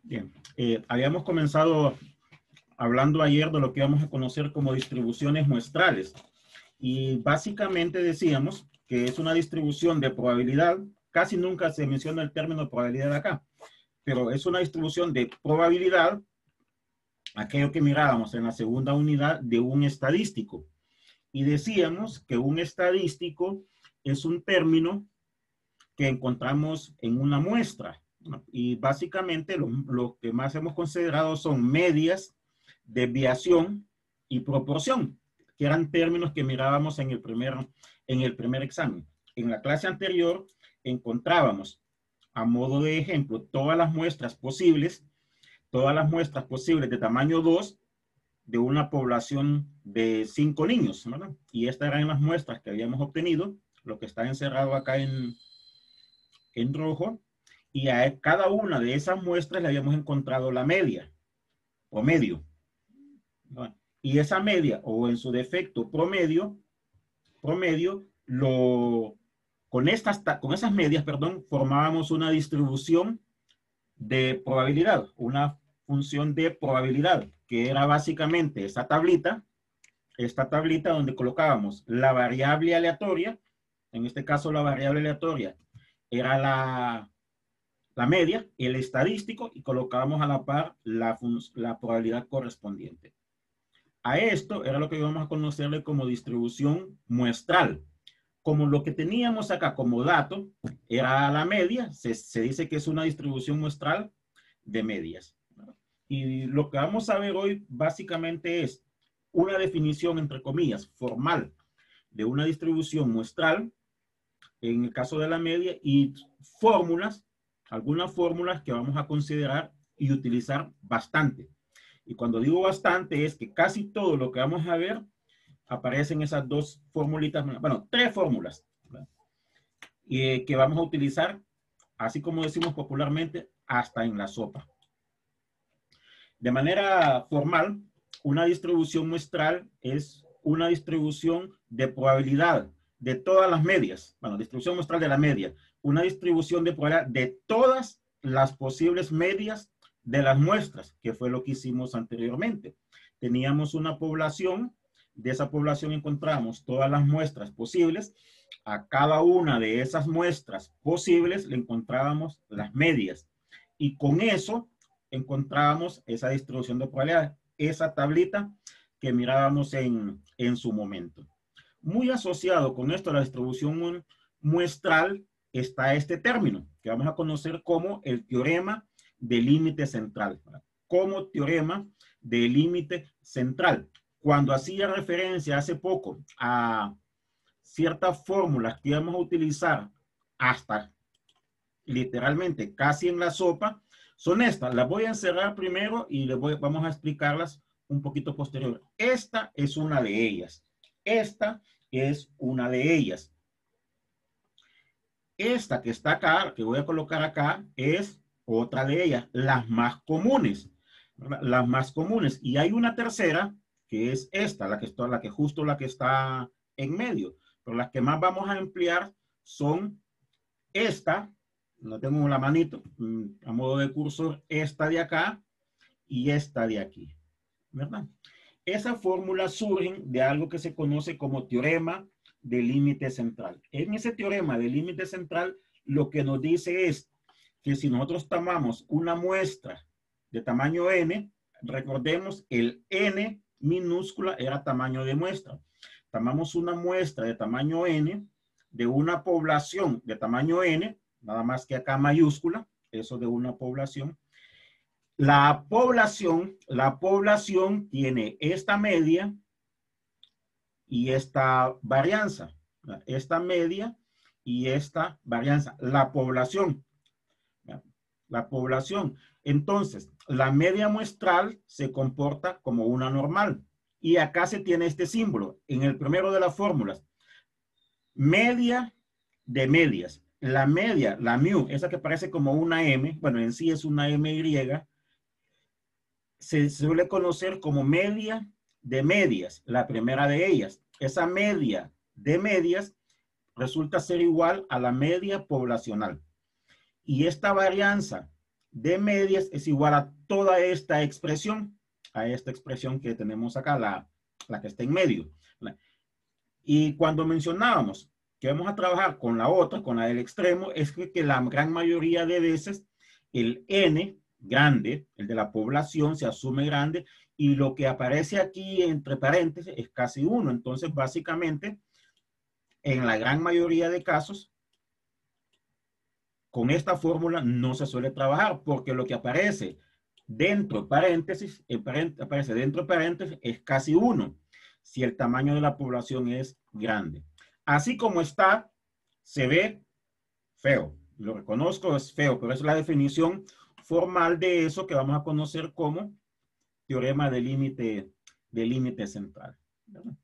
Bien, habíamos comenzado hablando ayer de lo que vamos a conocer como distribuciones muestrales. Y básicamente decíamos que es una distribución de probabilidad. Casi nunca se menciona el término probabilidad acá, pero es una distribución de probabilidad, aquello que mirábamos en la segunda unidad de un estadístico. Y decíamos que un estadístico es un término que encontramos en una muestra, ¿no? Y básicamente lo que más hemos considerado son medias, desviación y proporción, que eran términos que mirábamos en el primer examen. En la clase anterior encontrábamos, a modo de ejemplo, todas las muestras posibles de tamaño 2 de una población de 5 niños, ¿verdad? Y estas eran las muestras que habíamos obtenido, lo que está encerrado acá en rojo, y a cada una de esas muestras le habíamos encontrado la media, promedio. ¿No? Y esa media, o en su defecto promedio, con esas medias, perdón, formábamos una distribución de probabilidad, una función de probabilidad, que era básicamente esta tablita donde colocábamos la variable aleatoria, en este caso la variable aleatoria era la media, el estadístico, y colocábamos a la par la probabilidad correspondiente. A esto era lo que íbamos a conocerle como distribución muestral. Como lo que teníamos acá como dato era la media, se dice que es una distribución muestral de medias. Y lo que vamos a ver hoy básicamente es una definición, entre comillas, formal de una distribución muestral, en el caso de la media, y algunas fórmulas que vamos a considerar y utilizar bastante. Y cuando digo bastante es que casi todo lo que vamos a ver aparecen esas dos formulitas, bueno, tres fórmulas, que vamos a utilizar, así como decimos popularmente, hasta en la sopa. De manera formal, una distribución muestral es una distribución de probabilidad de todas las medias. Bueno, distribución muestral de la media. Una distribución de probabilidad de todas las posibles medias de las muestras, que fue lo que hicimos anteriormente. Teníamos una población, de esa población encontramos todas las muestras posibles. A cada una de esas muestras posibles le encontrábamos las medias. Y con eso encontrábamos esa distribución de probabilidades, esa tablita que mirábamos en su momento. Muy asociado con esto, la distribución muestral, está este término que vamos a conocer como el teorema del límite central. Como teorema del límite central. Cuando hacía referencia hace poco a ciertas fórmulas que íbamos a utilizar hasta literalmente casi en la sopa, son estas. Las voy a encerrar primero y vamos a explicarlas un poquito posterior. Esta es una de ellas. Esta es una de ellas. Esta que está acá, que voy a colocar acá, es otra de ellas, las más comunes. Las más comunes. Y hay una tercera, que es esta, la que está en medio. Pero las que más vamos a emplear son esta, no tengo la manito, a modo de cursor, esta de acá y esta de aquí, ¿verdad? Esas fórmulas surgen de algo que se conoce como teorema del límite central. En ese teorema del límite central, lo que nos dice es que si nosotros tomamos una muestra de tamaño n, recordemos, el n minúscula era tamaño de muestra. Tomamos una muestra de tamaño n de una población de tamaño n, nada más que acá mayúscula, eso de una población. La población tiene esta media y esta varianza. Esta media y esta varianza. La población. Entonces, la media muestral se comporta como una normal. Y acá se tiene este símbolo en el primero de las fórmulas. Media de medias. La media, la mu, esa que parece como una M, bueno, en sí es una MY, se suele conocer como media de medias, la primera de ellas. Esa media de medias resulta ser igual a la media poblacional. Y esta varianza de medias es igual a toda esta expresión que tenemos acá, la que está en medio. Y cuando mencionábamos que vamos a trabajar con la otra, con la del extremo, es que la gran mayoría de veces el n grande, el de la población, se asume grande y lo que aparece aquí entre paréntesis es casi 1. Entonces, básicamente, en la gran mayoría de casos, con esta fórmula no se suele trabajar porque lo que aparece dentro de paréntesis, aparece dentro de paréntesis es casi 1 si el tamaño de la población es grande. Así como está, se ve feo. Lo reconozco, es feo, pero es la definición formal de eso que vamos a conocer como teorema de límite central. Bueno,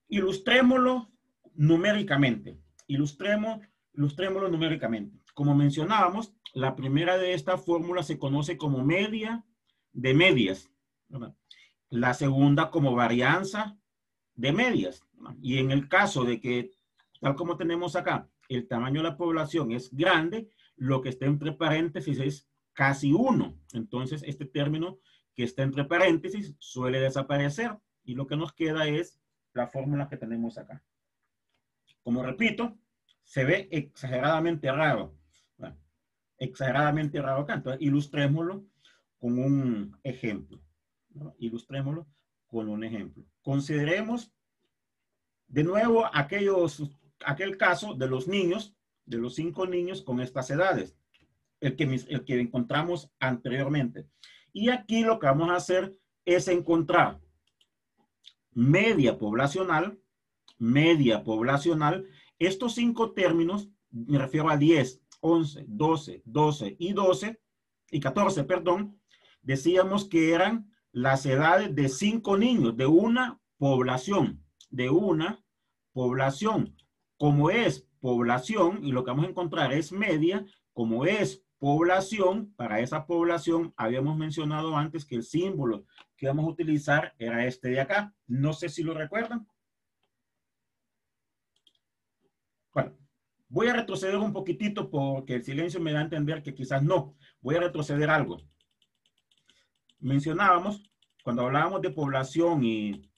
ilustrémoslo numéricamente. Ilustrémoslo numéricamente. Como mencionábamos, la primera de estas fórmulas se conoce como media de medias, ¿verdad? La segunda como varianza de medias. Y en el caso de que, tal como tenemos acá, el tamaño de la población es grande, lo que está entre paréntesis es casi 1. Entonces, este término que está entre paréntesis suele desaparecer y lo que nos queda es la fórmula que tenemos acá. Como repito, se ve exageradamente raro. Bueno, exageradamente raro acá. Entonces, ilustrémoslo con un ejemplo. ¿No? Ilustrémoslo con un ejemplo. Consideremos de nuevo aquel caso de los niños, de los 5 niños con estas edades, el que encontramos anteriormente. Y aquí lo que vamos a hacer es encontrar media poblacional. Estos 5 términos, me refiero a 10, 11, 12, 12 y 12, y 14, perdón, decíamos que eran las edades de 5 niños, de una población, Como es población, y lo que vamos a encontrar es media, como es población, para esa población habíamos mencionado antes que el símbolo que vamos a utilizar era este de acá. No sé si lo recuerdan. Bueno, voy a retroceder un poquitito porque el silencio me da a entender que quizás no. Voy a retroceder algo. Mencionábamos, cuando hablábamos de población y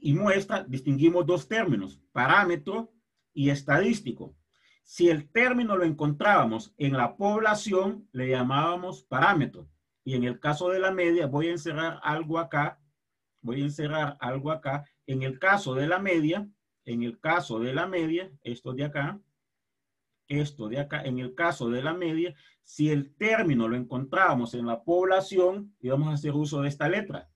muestra, distinguimos 2 términos, parámetro y estadístico. Si el término lo encontrábamos en la población, le llamábamos parámetro. Y en el caso de la media, voy a encerrar algo acá. En el caso de la media, esto de acá, en el caso de la media, si el término lo encontrábamos en la población, íbamos a hacer uso de esta letra.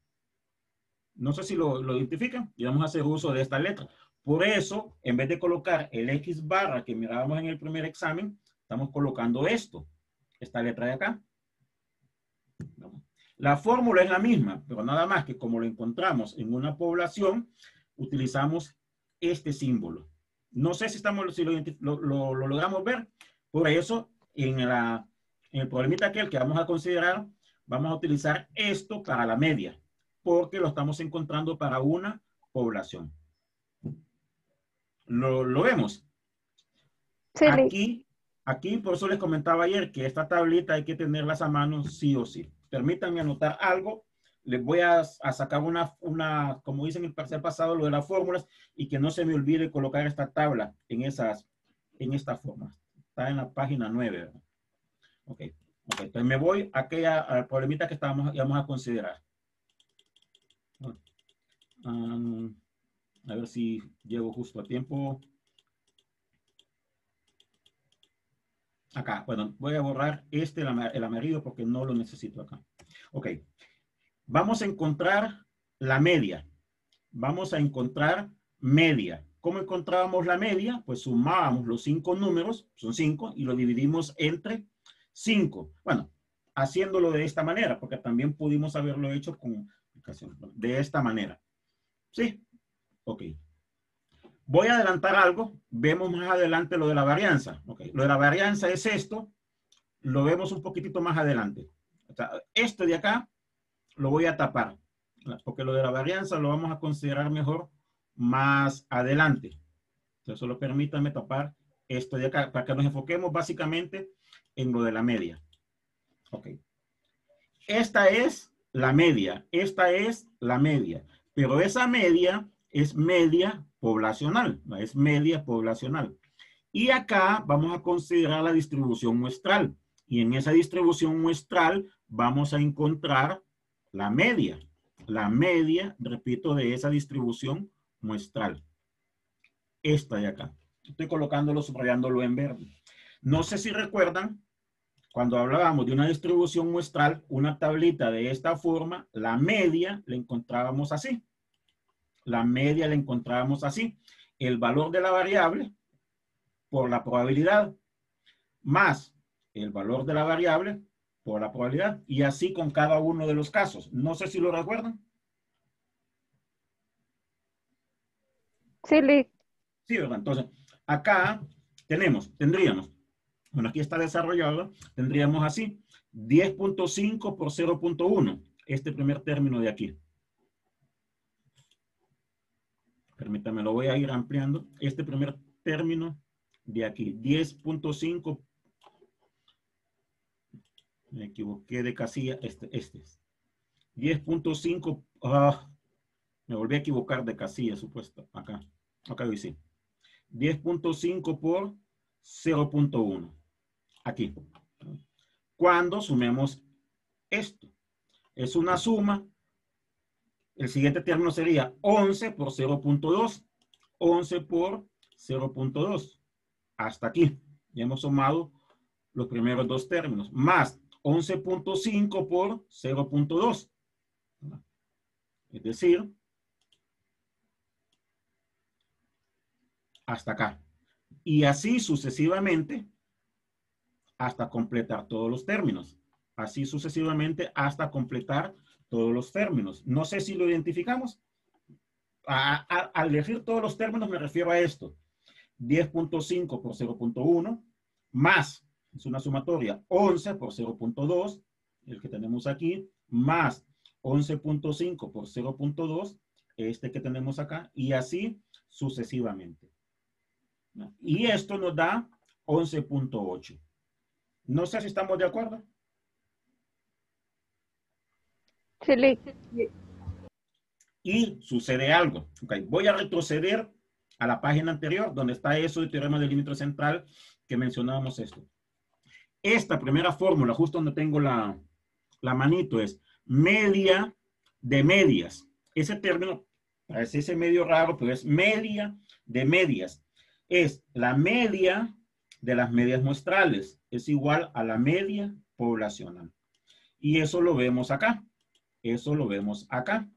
No sé si lo identifican, y vamos a hacer uso de esta letra. Por eso, en vez de colocar el X barra que mirábamos en el primer examen, estamos colocando esta letra de acá. La fórmula es la misma, pero nada más que como lo encontramos en una población, utilizamos este símbolo. No sé si lo logramos ver. Por eso, en el problemita aquel que vamos a considerar, vamos a utilizar esto para la media, porque lo estamos encontrando para una población. ¿Lo vemos? Sí. Aquí, por eso les comentaba ayer que esta tablita hay que tenerlas a mano sí o sí. Permítanme anotar algo. Les voy a sacar como dicen en el parcial pasado, lo de las fórmulas, y que no se me olvide colocar esta tabla en esta forma. Está en la página 9, ¿verdad? Ok. Entonces me voy al problemita que íbamos a considerar. A ver si llego justo a tiempo. Acá, bueno, voy a borrar el amarillo porque no lo necesito acá. Ok, vamos a encontrar la media. ¿Cómo encontrábamos la media? Pues sumábamos los 5 números, son 5, y lo dividimos entre 5. Bueno, haciéndolo de esta manera, porque también pudimos haberlo hecho de esta manera. ¿Sí? Ok. Voy a adelantar algo. Vemos más adelante lo de la varianza. Okay. Lo de la varianza es esto. Lo vemos un poquitito más adelante. O sea, esto de acá lo voy a tapar. Porque lo de la varianza lo vamos a considerar mejor más adelante. Entonces, solo permítanme tapar esto de acá, para que nos enfoquemos básicamente en lo de la media. Ok. Esta es la media, esta es la media, pero esa media es media poblacional, ¿no? Es media poblacional. Y acá vamos a considerar la distribución muestral. Y en esa distribución muestral vamos a encontrar la media. La media, repito, de esa distribución muestral. Esta de acá. Estoy colocándolo, subrayándolo en verde. No sé si recuerdan, cuando hablábamos de una distribución muestral, una tablita de esta forma, la media la encontrábamos así. La media la encontrábamos así. El valor de la variable por la probabilidad más el valor de la variable por la probabilidad. Y así con cada uno de los casos. No sé si lo recuerdan. Sí, Lick. Sí, ¿verdad? Entonces, acá tendríamos, bueno, aquí está desarrollado, tendríamos así, 10.5 por 0.1, este primer término de aquí. Permítame, lo voy a ir ampliando. Este primer término de aquí, 10.5, me equivoqué de casilla, este es 10.5, me volví a equivocar de casilla, supuesto, acá lo hice. 10.5 por 0.1, aquí. Cuando sumemos esto, es una suma. El siguiente término sería 11 por 0.2. 11 por 0.2. Hasta aquí. Ya hemos sumado los primeros dos términos. Más 11.5 por 0.2. Es decir, hasta acá. Y así sucesivamente hasta completar todos los términos. Así sucesivamente hasta completar todos los términos. No sé si lo identificamos. Al elegir todos los términos me refiero a esto. 10.5 por 0.1 más, es una sumatoria, 11 por 0.2, el que tenemos aquí, más 11.5 por 0.2, este que tenemos acá, y así sucesivamente. Y esto nos da 11.8. No sé si estamos de acuerdo. Sí, Lick. Y sucede algo. Okay. Voy a retroceder a la página anterior donde está eso de teorema del límite central que mencionábamos esto. Esta primera fórmula, justo donde tengo la manito, es media de medias. Ese término parece ese medio raro, pero es media de medias. Es la media de las medias muestrales. Es igual a la media poblacional. Y eso lo vemos acá. Eso lo vemos acá.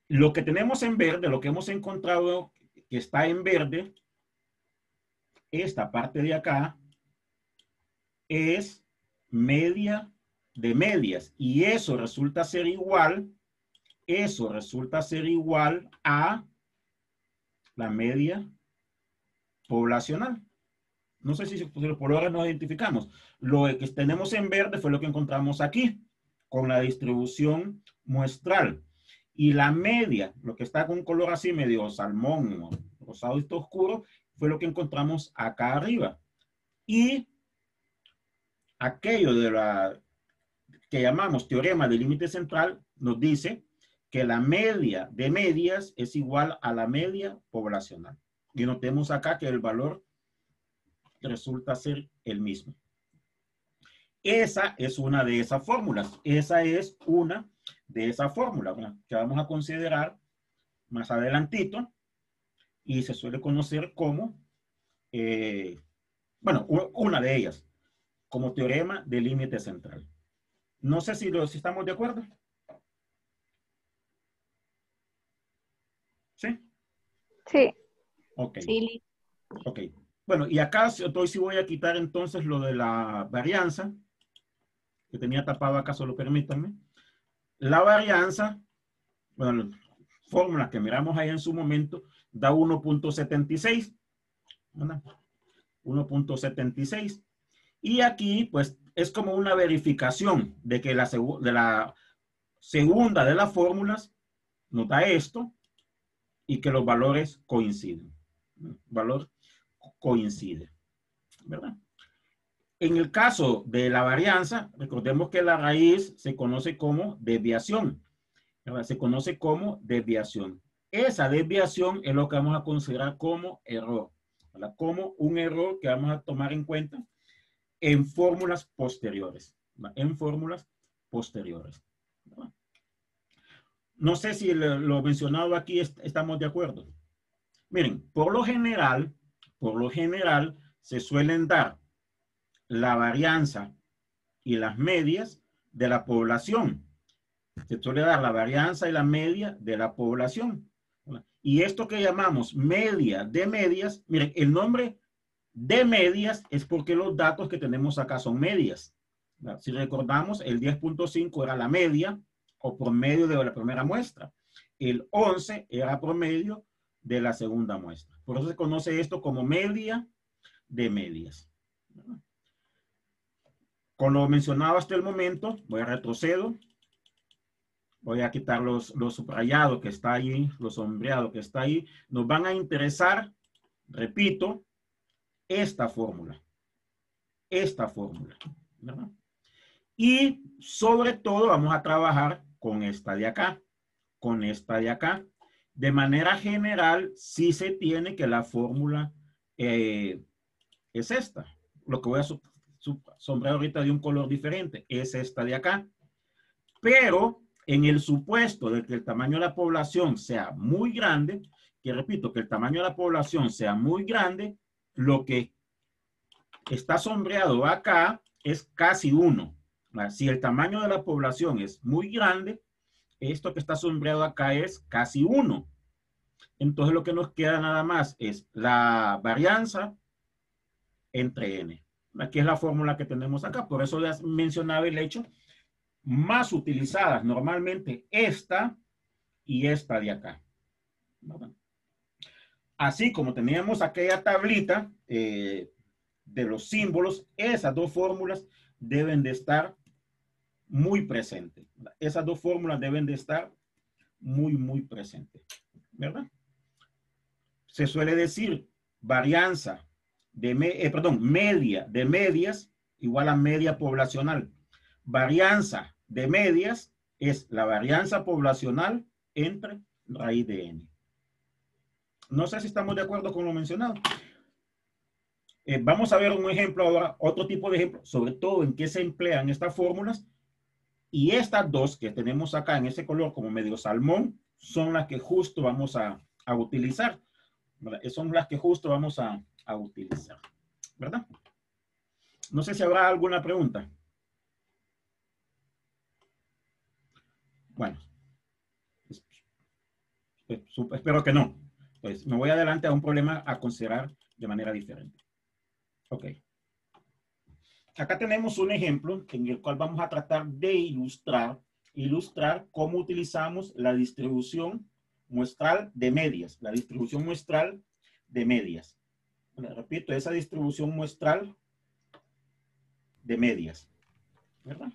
Lo que tenemos en verde, lo que hemos encontrado que está en verde, esta parte de acá, es media de medias. Y eso resulta ser igual a la media poblacional. No sé si por ahora nos identificamos. Lo que tenemos en verde fue lo que encontramos aquí, con la distribución muestral. Y la media, lo que está con un color así medio salmón, rosado y oscuro, fue lo que encontramos acá arriba. Y aquello de la que llamamos teorema del límite central nos dice que la media de medias es igual a la media poblacional. Y notemos acá que el valor resulta ser el mismo. Esa es una de esas fórmulas. Esa es una de esas fórmulas, ¿verdad?, que vamos a considerar más adelantito y se suele conocer como, bueno, una de ellas, como teorema del límite central. No sé si estamos de acuerdo. ¿Sí? Sí. Ok. Sí. Ok. Bueno, y acá hoy sí voy a quitar entonces lo de la varianza, que tenía tapado acá, solo permítanme. La varianza, bueno, fórmula que miramos ahí en su momento, da 1.76. 1.76. Y aquí, pues, es como una verificación de que la segunda de las fórmulas nos da esto y que los valores coinciden. valor coincide, ¿verdad? En el caso de la varianza, recordemos que la raíz se conoce como desviación, ¿verdad? Se conoce como desviación. Esa desviación es lo que vamos a considerar como error, ¿verdad? Como un error que vamos a tomar en cuenta en fórmulas posteriores, ¿verdad? En fórmulas posteriores, ¿verdad? No sé si lo mencionado aquí estamos de acuerdo. Miren, por lo general, se suelen dar la varianza y las medias de la población. Se suele dar la varianza y la media de la población. Y esto que llamamos media de medias, miren, el nombre de medias es porque los datos que tenemos acá son medias. Si recordamos, el 10.5 era la media o promedio de la primera muestra. El 11 era promedio de la segunda muestra. Por eso se conoce esto como media de medias. Con lo mencionado hasta el momento, voy a retrocedo. Voy a quitar los subrayados que está ahí, los sombreados que está ahí. Nos van a interesar, repito, esta fórmula. Esta fórmula, ¿verdad? Y sobre todo vamos a trabajar con esta de acá. Con esta de acá. De manera general, sí se tiene que la fórmula es esta. Lo que voy a sombrear ahorita de un color diferente es esta de acá. Pero en el supuesto de que el tamaño de la población sea muy grande, que repito, que el tamaño de la población sea muy grande, lo que está sombreado acá es casi 1. Si el tamaño de la población es muy grande, esto que está sombreado acá es casi 1. Entonces lo que nos queda nada más es la varianza entre n. Aquí es la fórmula que tenemos acá. Por eso les mencionaba el hecho más utilizadas normalmente esta y esta de acá. Así como teníamos aquella tablita de los símbolos, esas dos fórmulas deben de estar muy presentes. Esas dos fórmulas deben de estar muy presentes, ¿verdad? Se suele decir varianza de, media de medias igual a media poblacional. Varianza de medias es la varianza poblacional entre raíz de n. No sé si estamos de acuerdo con lo mencionado. Vamos a ver un ejemplo ahora, otro tipo de ejemplo, sobre todo en qué se emplean estas fórmulas. Y estas dos que tenemos acá en ese color como medio salmón son las que justo vamos a utilizar. ¿Verdad? Son las que justo vamos a utilizar. ¿Verdad? No sé si habrá alguna pregunta. Bueno, espero que no. Pues me voy adelante a un problema a considerar de manera diferente. Ok. Acá tenemos un ejemplo en el cual vamos a tratar de ilustrar cómo utilizamos la distribución muestral de medias. La distribución muestral de medias. Repito, esa distribución muestral de medias. ¿Verdad?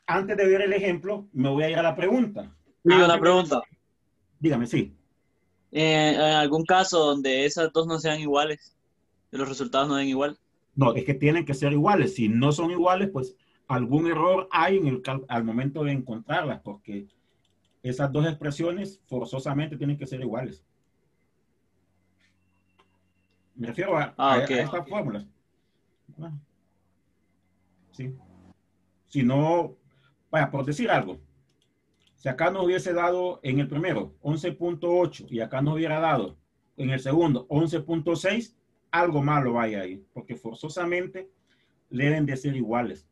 Antes de ver el ejemplo, me voy a ir a la pregunta. Sí, una pregunta. Dígame, sí. En algún caso donde esas dos no sean iguales, que los resultados no den igual. No, es que tienen que ser iguales. Si no son iguales, pues algún error hay en al momento de encontrarlas, porque esas dos expresiones forzosamente tienen que ser iguales. Me refiero a estas fórmulas. Sí. Si no, vaya, por decir algo, si acá nos hubiese dado en el primero 11.8 y acá nos hubiera dado en el segundo 11.6, algo malo vaya ahí, porque forzosamente deben de ser iguales.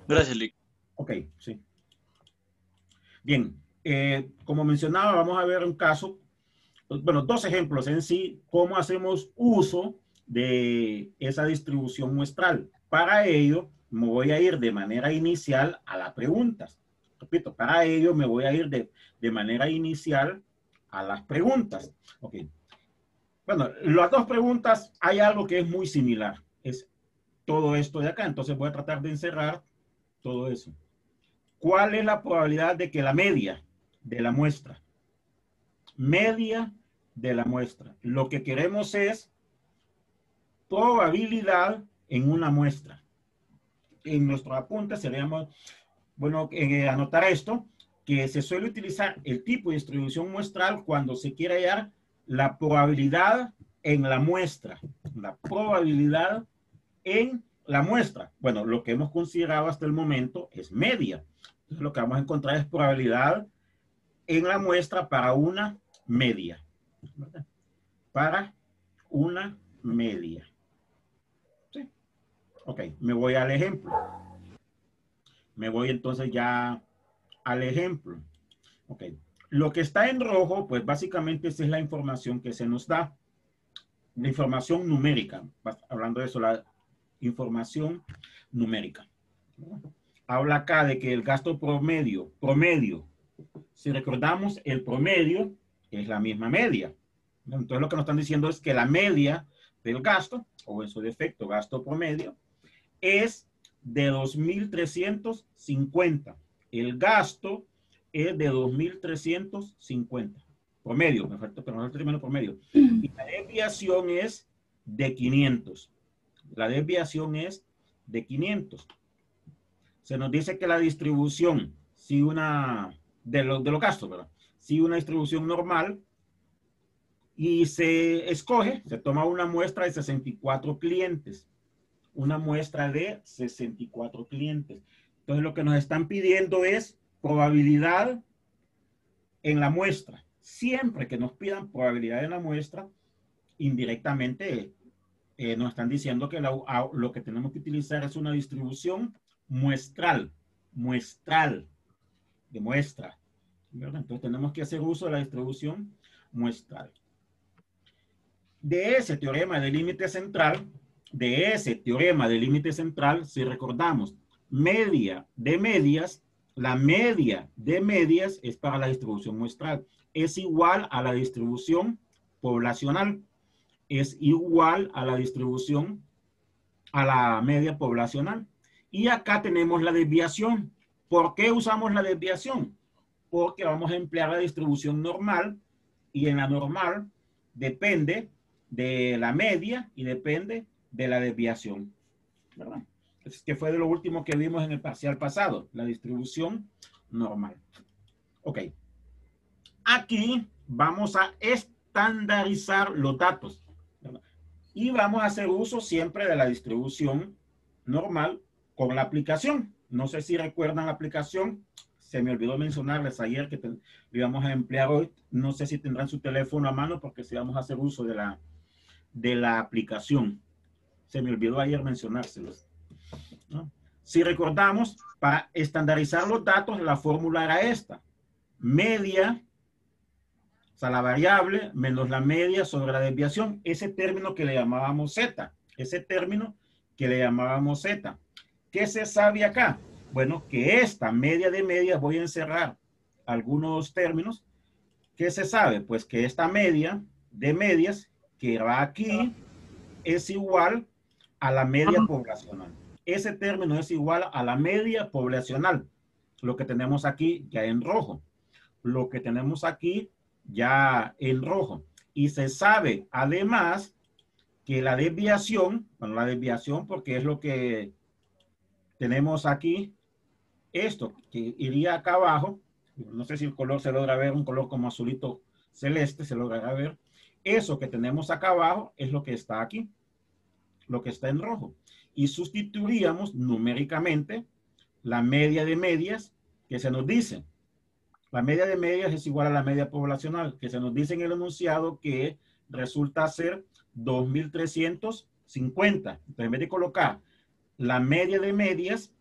Gracias, Lick. Ok, sí. Bien, como mencionaba, vamos a ver un caso, bueno, dos ejemplos en sí, cómo hacemos uso de esa distribución muestral. Para ello, me voy a ir de manera inicial a las preguntas. Repito, para ello me voy a ir de manera inicial a las preguntas. Ok. Bueno, las dos preguntas hay algo que es muy similar. Es todo esto de acá. Entonces voy a tratar de encerrar todo eso. ¿Cuál es la probabilidad de que la media de la muestra. Media de la muestra. Lo que queremos es probabilidad en una muestra. En nuestro apunte seríamos, bueno, anotar esto, que se suele utilizar el tipo de distribución muestral cuando se quiere hallar la probabilidad en la muestra. La probabilidad en la muestra. Bueno, lo que hemos considerado hasta el momento es media. Entonces, lo que vamos a encontrar es probabilidad en la muestra para una media. ¿Verdad? Para una media. ¿Sí? Ok, me voy al ejemplo. Me voy entonces ya al ejemplo. Ok, lo que está en rojo, pues básicamente esa es la información que se nos da. La información numérica. Hablando de eso, la información numérica. Habla acá de que el gasto promedio, si recordamos, el promedio es la misma media. Entonces lo que nos están diciendo es que la media del gasto, o en su defecto gasto promedio, es de 2.350. El gasto es de 2.350. Promedio, me falta el término promedio. Y la desviación es de 500. La desviación es de 500. Se nos dice que la distribución, si una, de los gastos, ¿verdad? Si una distribución normal, y se escoge, se toma una muestra de 64 clientes. Una muestra de 64 clientes. Entonces lo que nos están pidiendo es probabilidad en la muestra. Siempre que nos pidan probabilidad en la muestra, indirectamente nos están diciendo que lo que tenemos que utilizar es una distribución muestral, de muestra, ¿verdad? Entonces tenemos que hacer uso de la distribución muestral. De ese teorema de límite central, si recordamos, media de medias, la media de medias es para la distribución muestral. Es igual a la distribución poblacional. Es igual a la distribución, a la media poblacional. Y acá tenemos la desviación. ¿Por qué usamos la desviación? Porque vamos a emplear la distribución normal, y en la normal depende de la media y depende de la desviación, ¿verdad? Es que fue de lo último que vimos en el parcial pasado, la distribución normal. Ok. Aquí vamos a estandarizar los datos, ¿verdad? Y vamos a hacer uso siempre de la distribución normal con la aplicación. No sé si recuerdan la aplicación. Se me olvidó mencionarles ayer que lo íbamos a emplear hoy. No sé si tendrán su teléfono a mano porque si vamos a hacer uso de la aplicación. Se me olvidó ayer mencionárselos, ¿no? Si recordamos, para estandarizar los datos, la fórmula era esta. Media, o sea, la variable menos la media sobre la desviación. Ese término que le llamábamos Z. ¿Qué se sabe acá? Bueno, que esta media de medias, voy a encerrar algunos términos. ¿Qué se sabe? Pues que esta media de medias que va aquí es igual a la media poblacional. Ese término es igual a la media poblacional. Lo que tenemos aquí ya en rojo. Lo que tenemos aquí ya en rojo. Y se sabe además que la desviación, bueno, la desviación porque es lo que tenemos aquí, esto que iría acá abajo, no sé si el color se logra ver, un color como azulito celeste se logra ver. Eso que tenemos acá abajo es lo que está aquí, lo que está en rojo. Y sustituiríamos numéricamente la media de medias que se nos dice. La media de medias es igual a la media poblacional, que se nos dice en el enunciado que resulta ser 2.350. Entonces, en vez de colocar la media de medias,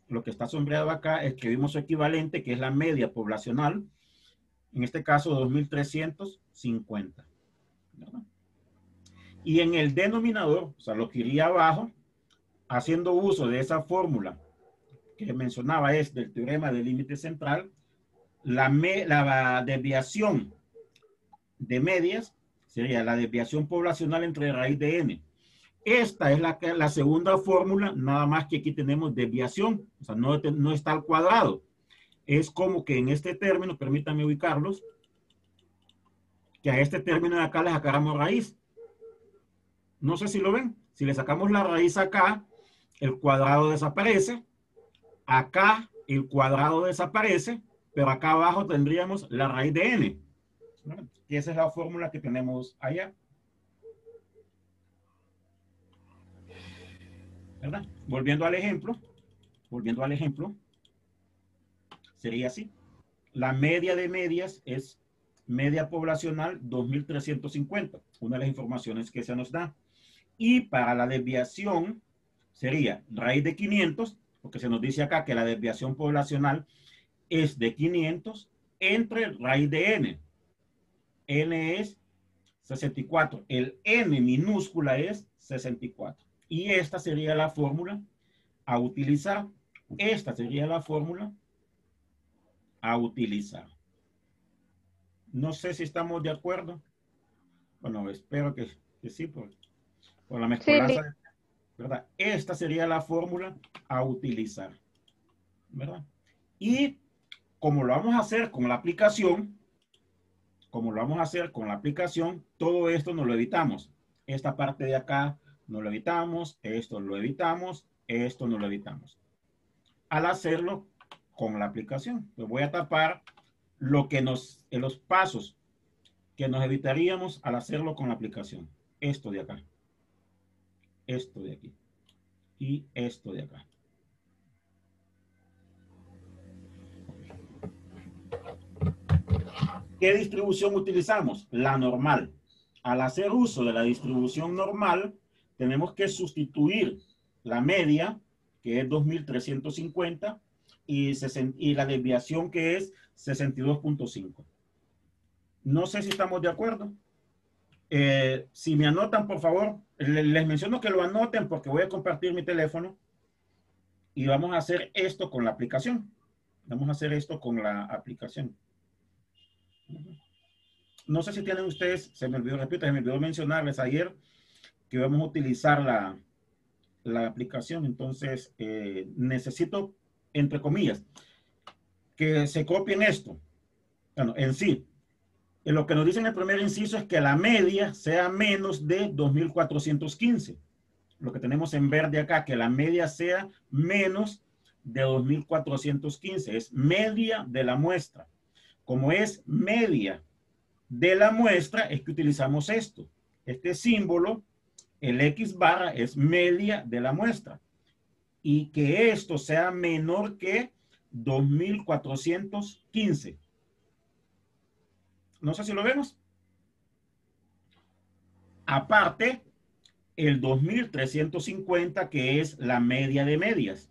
lo que está sombreado acá, escribimos su equivalente, que es la media poblacional, en este caso 2.350. ¿Verdad? Y en el denominador, o sea, lo que iría abajo, haciendo uso de esa fórmula que mencionaba es del teorema del límite central, la desviación de medias sería la desviación poblacional entre raíz de n. Esta es la segunda fórmula, nada más que aquí tenemos desviación, o sea, no está al cuadrado. es como que en este término, permítanme ubicarlos, que a este término de acá le sacáramos raíz. No sé si lo ven. Si le sacamos la raíz acá, el cuadrado desaparece. Acá el cuadrado desaparece, pero acá abajo tendríamos la raíz de n. ¿No? Y esa es la fórmula que tenemos allá. ¿Verdad? Volviendo al ejemplo, sería así. La media de medias es media poblacional 2.350, una de las informaciones que se nos da. Y para la desviación sería raíz de 500, porque se nos dice acá que la desviación poblacional es de 500 entre raíz de n. N es 64. El n minúscula es 64. Y esta sería la fórmula a utilizar. Esta sería la fórmula a utilizar. No sé si estamos de acuerdo. Bueno, espero que sí, por la mezcolanza, Sí, ¿verdad? Esta sería la fórmula a utilizar, ¿verdad? Y como lo vamos a hacer con la aplicación, todo esto nos lo evitamos. Esta parte de acá nos lo evitamos, esto lo evitamos, esto no lo evitamos. Al hacerlo con la aplicación, pues voy a tapar lo que en los pasos que nos evitaríamos al hacerlo con la aplicación. Esto de acá, esto de aquí y esto de acá. ¿Qué distribución utilizamos? La normal. Al hacer uso de la distribución normal, tenemos que sustituir la media, que es 2.350, y la desviación, que es 62.5. No sé si estamos de acuerdo. Si me anotan, por favor, les menciono que lo anoten porque voy a compartir mi teléfono y vamos a hacer esto con la aplicación. No sé si tienen ustedes, se me olvidó mencionarles ayer que vamos a utilizar la aplicación. Entonces, necesito, entre comillas, que se copien esto. Bueno, en sí, lo que nos dice en el primer inciso es que la media sea menos de 2.415. Lo que tenemos en verde acá, que la media sea menos de 2.415. Es media de la muestra. Como es media de la muestra, es que utilizamos esto. Este símbolo, el X barra, es media de la muestra. Y que esto sea menor que 2.415. No sé si lo vemos. Aparte, el 2.350, que es la media de medias.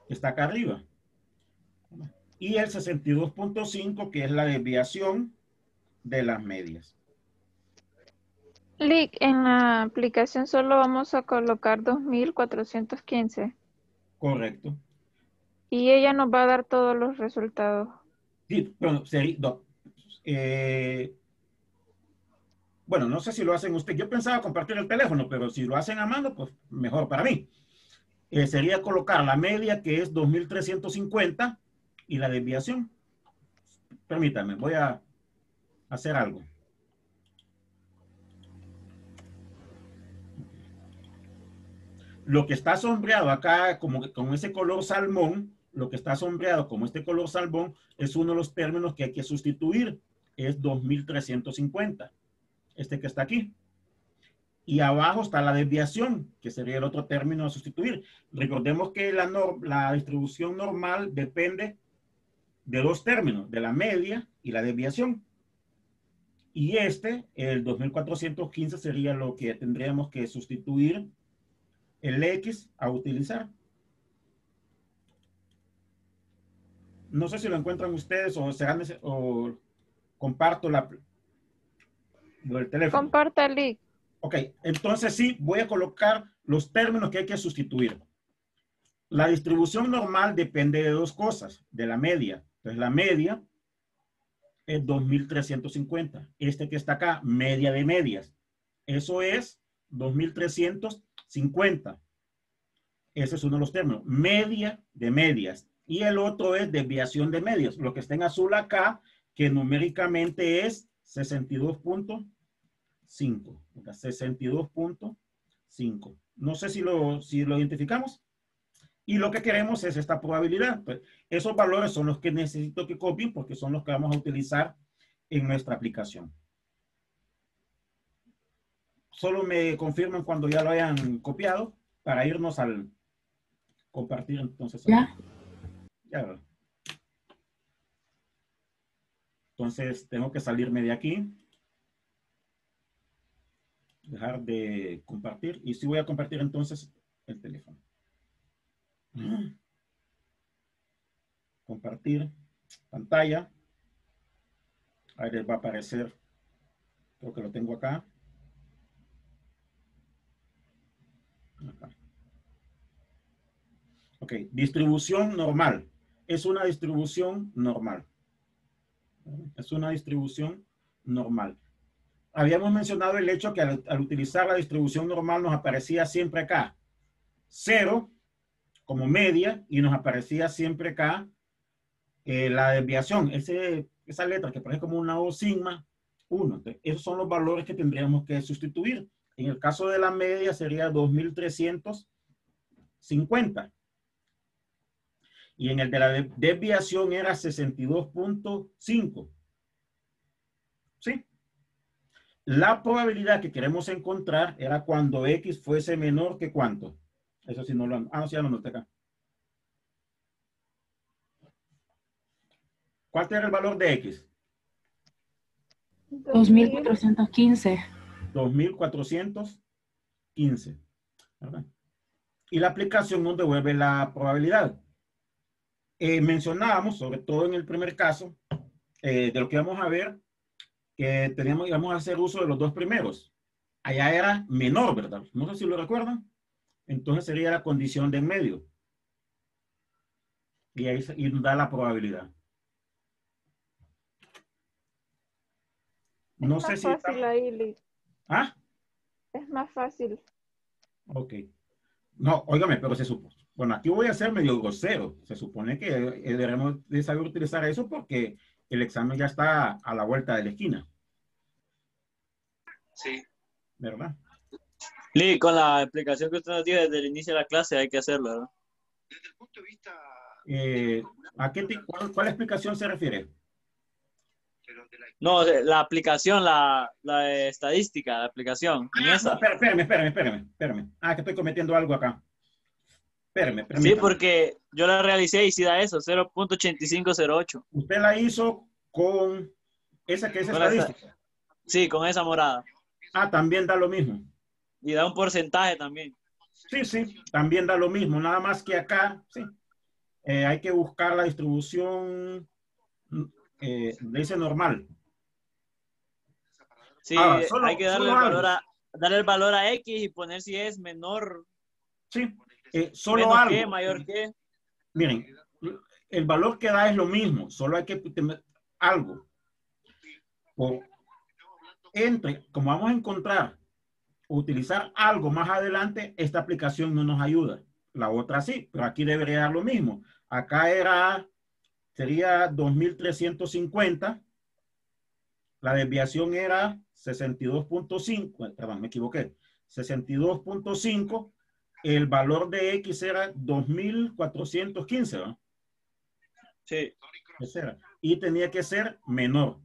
Está acá arriba. Y el 62.5, que es la desviación de las medias. Lick, en la aplicación solo vamos a colocar 2.415 Correcto. y ella nos va a dar todos los resultados. Sí, bueno, bueno, no sé si lo hacen ustedes. Yo pensaba compartir el teléfono, pero si lo hacen a mano, pues mejor para mí. Sería colocar la media, que es 2.350, y la desviación. Permítanme, voy a hacer algo. Lo que está sombreado acá, como con ese color salmón, lo que está sombreado como este color salmón, es uno de los términos que hay que sustituir. Es 2.350. Este que está aquí. Y abajo está la desviación, que sería el otro término a sustituir. Recordemos que la distribución normal depende de dos términos, de la media y la desviación. Y el 2.415, sería lo que tendríamos que sustituir el X a utilizar. No sé si lo encuentran ustedes o comparto el teléfono. Comparta, Lick. Ok, entonces sí, voy a colocar los términos que hay que sustituir. La distribución normal depende de dos cosas, de la media. Entonces la media es 2.350. Este que está acá, media de medias. Eso es 2.350. Ese es uno de los términos. Media de medias. Y el otro es desviación de medios. Lo que está en azul acá, que numéricamente es 62.5. 62.5. No sé si lo identificamos. Y lo que queremos es esta probabilidad. Pues, esos valores son los que necesito que copien porque son los que vamos a utilizar en nuestra aplicación. Solo me confirman cuando ya lo hayan copiado para irnos al compartir entonces. Ya. Ya. Entonces tengo que salirme de aquí. Dejar de compartir. Y sí voy a compartir entonces el teléfono. Compartir pantalla. Ahí les va a aparecer. Creo que lo tengo acá. Ok, distribución normal. Es una distribución normal. Es una distribución normal. Habíamos mencionado el hecho que al utilizar la distribución normal nos aparecía siempre acá 0 como media y nos aparecía siempre acá la desviación. Esa letra que parece como una O sigma, 1. Entonces, esos son los valores que tendríamos que sustituir. En el caso de la media sería 2350. Y en el de la desviación era 62.5. ¿Sí? La probabilidad que queremos encontrar era cuando X fuese menor que ¿cuánto? Eso sí no lo... Ah, no, sí, ya lo noté acá. ¿Cuál era el valor de X? 2415. 2415. ¿Verdad? Y la aplicación nos devuelve la probabilidad. Mencionábamos, sobre todo en el primer caso, de lo que vamos a ver, que íbamos a hacer uso de los dos primeros. Allá era menor, ¿verdad? No sé si lo recuerdan. Entonces sería la condición de en medio. Y ahí nos da la probabilidad. No sé si... Es más fácil ahí, Lick. ¿Ah? Es más fácil. Ok. No, óigame, pero se supone. Bueno, aquí voy a ser medio grosero. Se supone que debemos de saber utilizar eso porque el examen ya está a la vuelta de la esquina. Sí. ¿Verdad? Lee, con la explicación que usted nos dio desde el inicio de la clase hay que hacerlo, ¿verdad? Desde el punto de vista... ¿cuál explicación se refiere? No, la aplicación, la estadística, la aplicación, en esa. No, espérame. Ah, que estoy cometiendo algo acá. Espérame. Sí, porque yo la realicé y sí da eso, 0.8508. Usted la hizo con esa que es estadística. Sí, con esa morada. Ah, también da lo mismo. Y da un porcentaje también. Sí, también da lo mismo. Nada más que acá, sí. Hay que buscar la distribución, dice normal. Sí, hay que darle el valor a X y poner si es menor. Sí, solo menos algo. Que, mayor que. Miren, el valor que da es lo mismo, solo hay que tener algo. Como vamos a encontrar, utilizar algo más adelante, esta aplicación no nos ayuda. La otra sí, pero aquí debería dar lo mismo. Acá sería 2350. La desviación era 62.5, perdón, me equivoqué. 62.5. El valor de X era 2415, ¿no? Sí. Ese era. Y tenía que ser menor.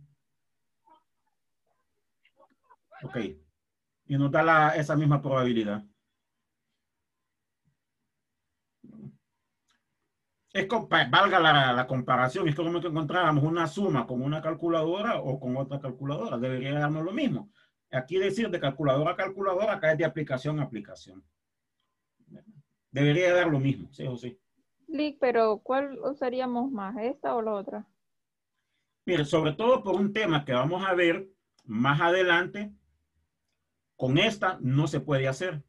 Ok. Y nos da esa misma probabilidad. Valga la comparación, es como que encontráramos una suma con una calculadora o con otra calculadora. Debería darnos lo mismo. Aquí decir de calculadora a calculadora, acá es de aplicación a aplicación. Debería dar lo mismo, sí o sí. Lick, pero ¿cuál usaríamos más, esta o la otra? Mire, sobre todo por un tema que vamos a ver más adelante, con esta no se puede hacer.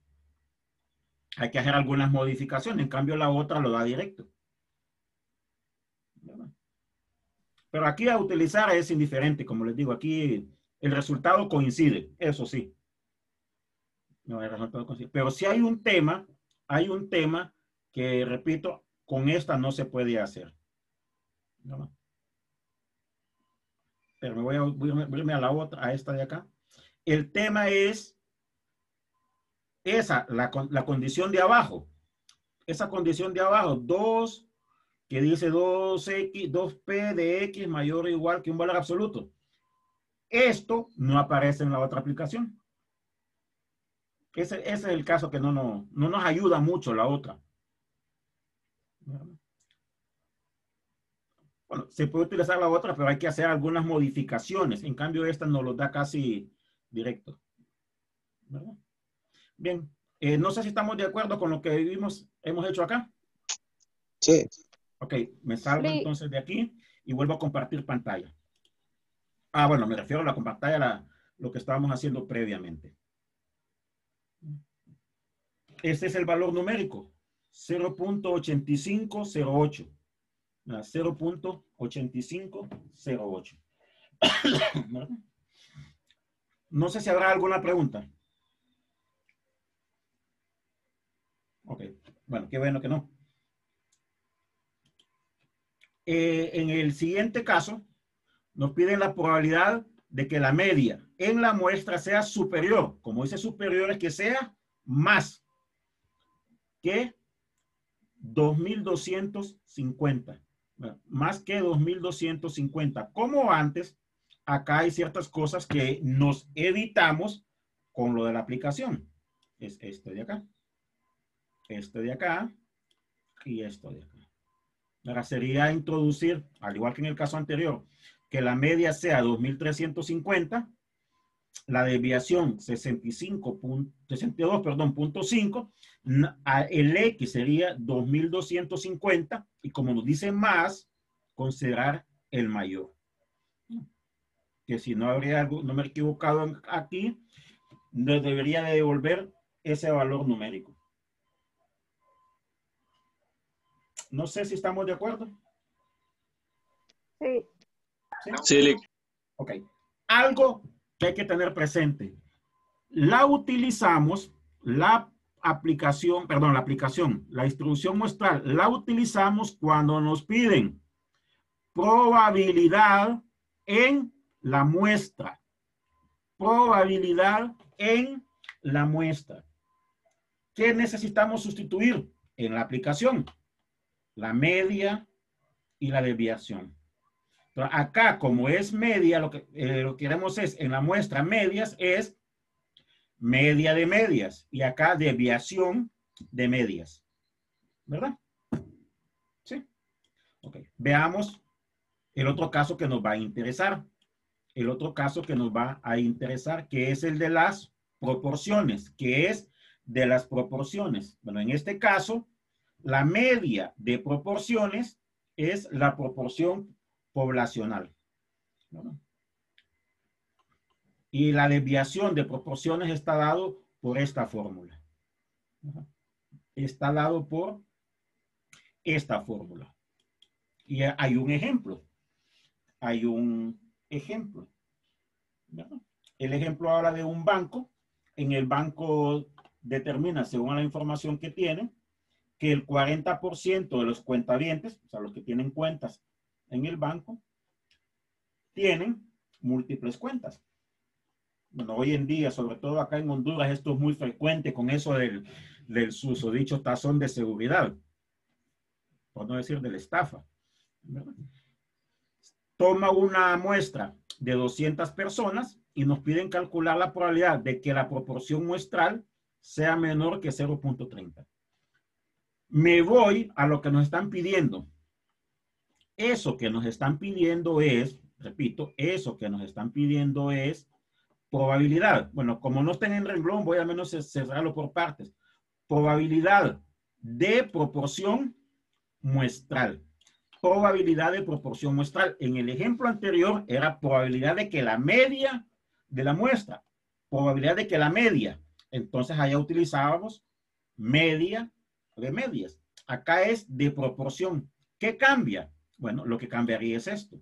Hay que hacer algunas modificaciones, en cambio la otra lo da directo. Pero aquí a utilizar es indiferente, como les digo, aquí el resultado coincide, eso sí. No, el resultado coincide. Pero si hay un tema que, repito, con esta no se puede hacer. ¿No? Pero voy a irme a la otra, a esta de acá. El tema es esa, la condición de abajo. Esa condición de abajo, 2, que dice 2x, 2p de x mayor o igual que un valor absoluto. Esto no aparece en la otra aplicación. Ese es el caso que no nos ayuda mucho la otra. Bueno, se puede utilizar la otra, pero hay que hacer algunas modificaciones. En cambio, esta nos lo da casi directo. ¿Verdad? Bien, no sé si estamos de acuerdo con lo que hemos hecho acá. Sí. Ok, me salgo Sí. entonces de aquí y vuelvo a compartir pantalla. Ah, bueno, me refiero a la pantalla, lo que estábamos haciendo previamente. Este es el valor numérico, 0.8508. 0.8508. No sé si habrá alguna pregunta. Ok, bueno, qué bueno que no. En el siguiente caso, nos piden la probabilidad de que la media en la muestra sea superior. Como dice superior, es que sea más que 2250. Más que 2250. Como antes, acá hay ciertas cosas que nos evitamos con lo de la aplicación. Es este de acá. Este de acá. Y esto de acá. Ahora sería introducir, al igual que en el caso anterior, que la media sea 2350, la desviación 62.5, el X sería 2250, y como nos dice más, considerar el mayor. Que si no habría algo, no me he equivocado aquí, nos debería de devolver ese valor numérico. No sé si estamos de acuerdo. Sí. ¿Sí? Sí, Ok. Algo que hay que tener presente. La utilizamos, la distribución muestral, la utilizamos cuando nos piden probabilidad en la muestra. Probabilidad en la muestra. ¿Qué necesitamos sustituir en la aplicación? La media y la desviación. Entonces, acá, como es media, lo que queremos es, en la muestra medias, es media de medias. Y acá desviación de medias. ¿Verdad? Sí. Ok. Veamos el otro caso que nos va a interesar. El otro caso que nos va a interesar, que es el de las proporciones. ¿Qué es de las proporciones? Bueno, en este caso, la media de proporciones es la proporción poblacional. ¿No? Y la desviación de proporciones está dado por esta fórmula. Está dado por esta fórmula. Y hay un ejemplo. Hay un ejemplo. ¿No? El ejemplo habla de un banco. En el banco determina, según la información que tiene, que el 40% de los cuentavientes, o sea, los que tienen cuentas en el banco, tienen múltiples cuentas. Bueno, hoy en día, sobre todo acá en Honduras, esto es muy frecuente con eso del susodicho tazón de seguridad, por no decir de la estafa. ¿Verdad? Toma una muestra de 200 personas y nos piden calcular la probabilidad de que la proporción muestral sea menor que 0.30. Me voy a lo que nos están pidiendo. Eso que nos están pidiendo es, repito, eso que nos están pidiendo es probabilidad. Bueno, como no está en renglón, voy a menos cerrarlo por partes. Probabilidad de proporción muestral. Probabilidad de proporción muestral. En el ejemplo anterior era probabilidad de que la media de la muestra. Probabilidad de que la media. Entonces allá utilizábamos media de medias. Acá es de proporción. ¿Qué cambia? Bueno, lo que cambiaría es esto.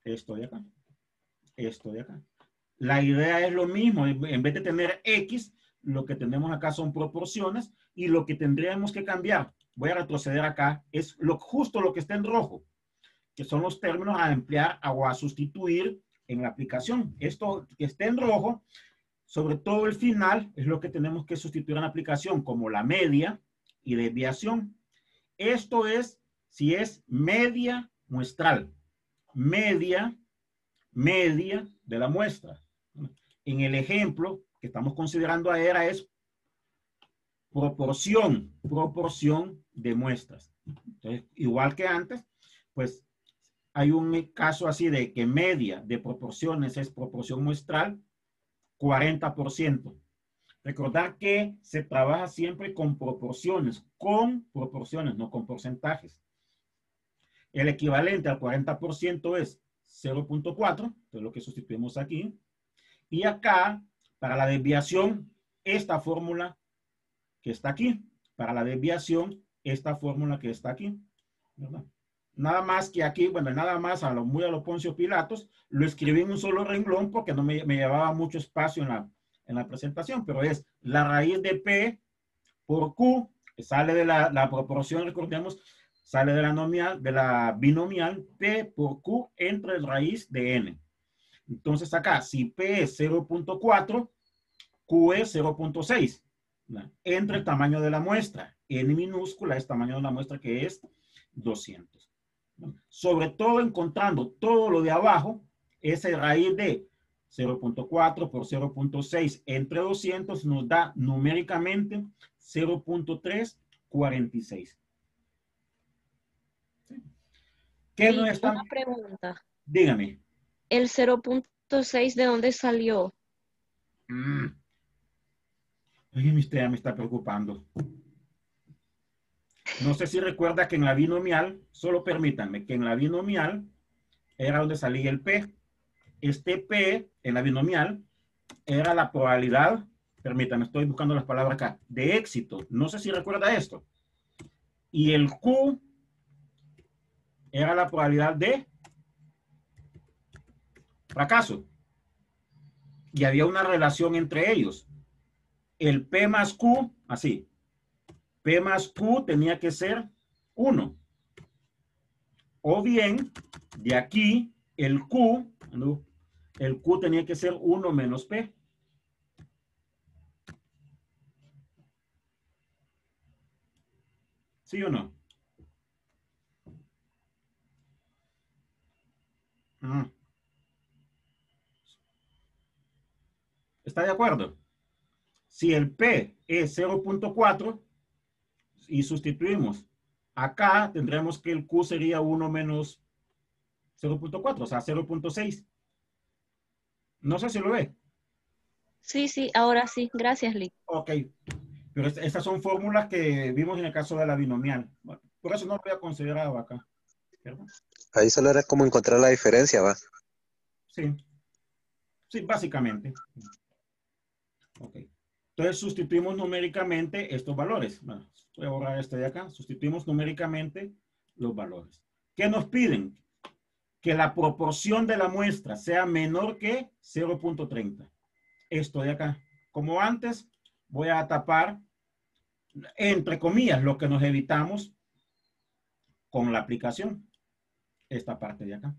Esto de acá. Esto de acá. La idea es lo mismo. En vez de tener X, lo que tenemos acá son proporciones y lo que tendríamos que cambiar voy a retroceder acá, es justo lo que está en rojo, que son los términos a emplear o a sustituir en la aplicación. Esto que esté en rojo, sobre todo el final, es lo que tenemos que sustituir en la aplicación, como la media y desviación. Esto es si es media muestral. Media de la muestra. En el ejemplo que estamos considerando ahora es proporción de muestras. Entonces, igual que antes, pues hay un caso así de que media de proporciones es proporción muestral, 40%. Recordar que se trabaja siempre con proporciones, no con porcentajes. El equivalente al 40% es 0.4, que es lo que sustituimos aquí. Y acá, para la desviación, esta fórmula que está aquí. Para la desviación, esta fórmula que está aquí. ¿Verdad? Nada más que aquí, bueno, nada más muy a lo Poncio Pilatos, lo escribí en un solo renglón porque no me llevaba mucho espacio en la presentación, pero es la raíz de P por Q, que sale de la proporción, recordemos, sale de la binomial P por Q entre raíz de N. Entonces acá, si P es 0.4, Q es 0.6, entre el tamaño de la muestra. N minúscula es tamaño de la muestra, que es 200. Sobre todo encontrando todo lo de abajo, esa raíz de 0.4 por 0.6 entre 200 nos da numéricamente 0.346. ¿Qué no está? Una pregunta. Dígame. ¿El 0.6 de dónde salió? Ay, usted me está preocupando. No sé si recuerda que en la binomial, solo permítanme, que en la binomial era donde salía el P. Este P en la binomial era la probabilidad, permítanme, estoy buscando las palabras acá, de éxito. No sé si recuerda esto. Y el Q era la probabilidad de fracaso. Y había una relación entre ellos. El P más Q, así. P más Q tenía que ser 1. O bien, de aquí, el Q tenía que ser 1 menos P. ¿Sí o no? ¿Está de acuerdo? Si el P es 0.4 y sustituimos acá, tendremos que el Q sería 1 menos 0.4, o sea, 0.6. No sé si lo ve. Sí, ahora sí. Gracias, Lee. Ok. Pero estas son fórmulas que vimos en el caso de la binomial. Bueno, por eso no lo había considerado acá. ¿Verdad? Ahí solo era como encontrar la diferencia, ¿va? Sí. Sí, básicamente. Ok. Entonces sustituimos numéricamente estos valores. Bueno, voy a borrar este de acá. Sustituimos numéricamente los valores. ¿Qué nos piden? Que la proporción de la muestra sea menor que 0.30. Esto de acá. Como antes, voy a tapar, entre comillas, lo que nos evitamos con la aplicación. Esta parte de acá.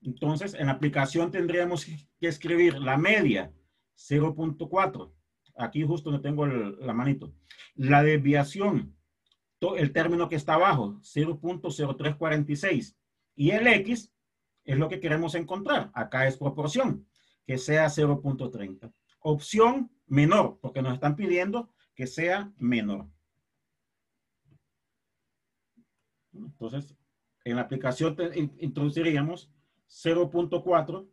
Entonces, en la aplicación tendríamos que escribir la media 0.4. Aquí justo donde tengo la manito. La desviación, el término que está abajo, 0.0346. Y el X es lo que queremos encontrar. Acá es proporción, que sea 0.30. Opción menor, porque nos están pidiendo que sea menor. Entonces, en la aplicación introduciríamos 0.4,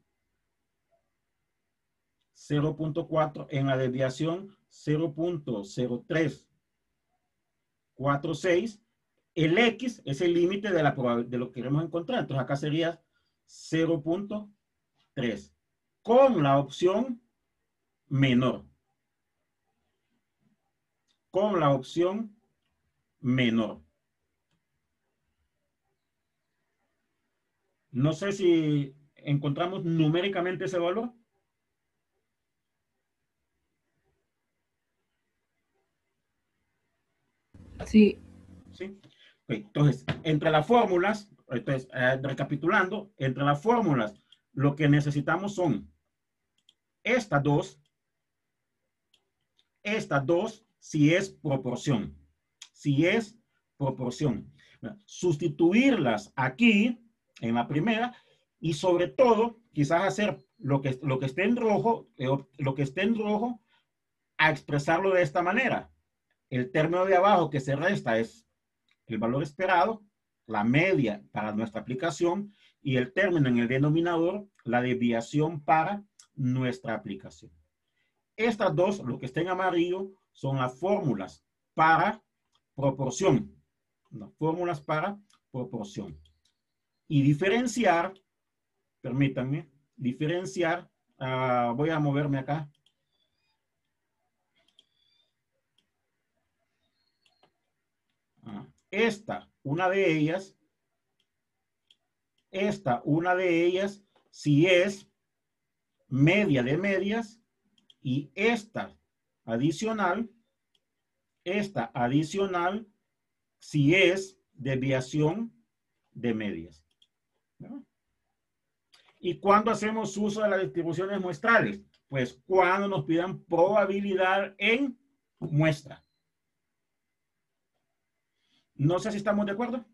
0.4, en la desviación 0.0346. El X es el límite de lo que queremos encontrar. Entonces acá sería 0.3 con la opción menor. Con la opción menor. No sé si encontramos numéricamente ese valor. Sí. ¿Sí? Ok, entonces, entre las fórmulas, entonces, recapitulando, entre las fórmulas, lo que necesitamos son estas dos, si es proporción. Si es proporción. Sustituirlas aquí, en la primera, y sobre todo, quizás hacer lo que esté en rojo, a expresarlo de esta manera. El término de abajo que se resta es el valor esperado, la media para nuestra aplicación, y el término en el denominador, la desviación para nuestra aplicación. Estas dos, lo que está en amarillo, son las fórmulas para proporción. Las fórmulas para proporción. Y diferenciar, permítanme, diferenciar, voy a moverme acá. Esta, una de ellas, si es media de medias, y esta adicional, si es desviación de medias. ¿No? ¿Y cuándo hacemos uso de las distribuciones muestrales? Pues cuando nos pidan probabilidad en muestra. No sé si estamos de acuerdo.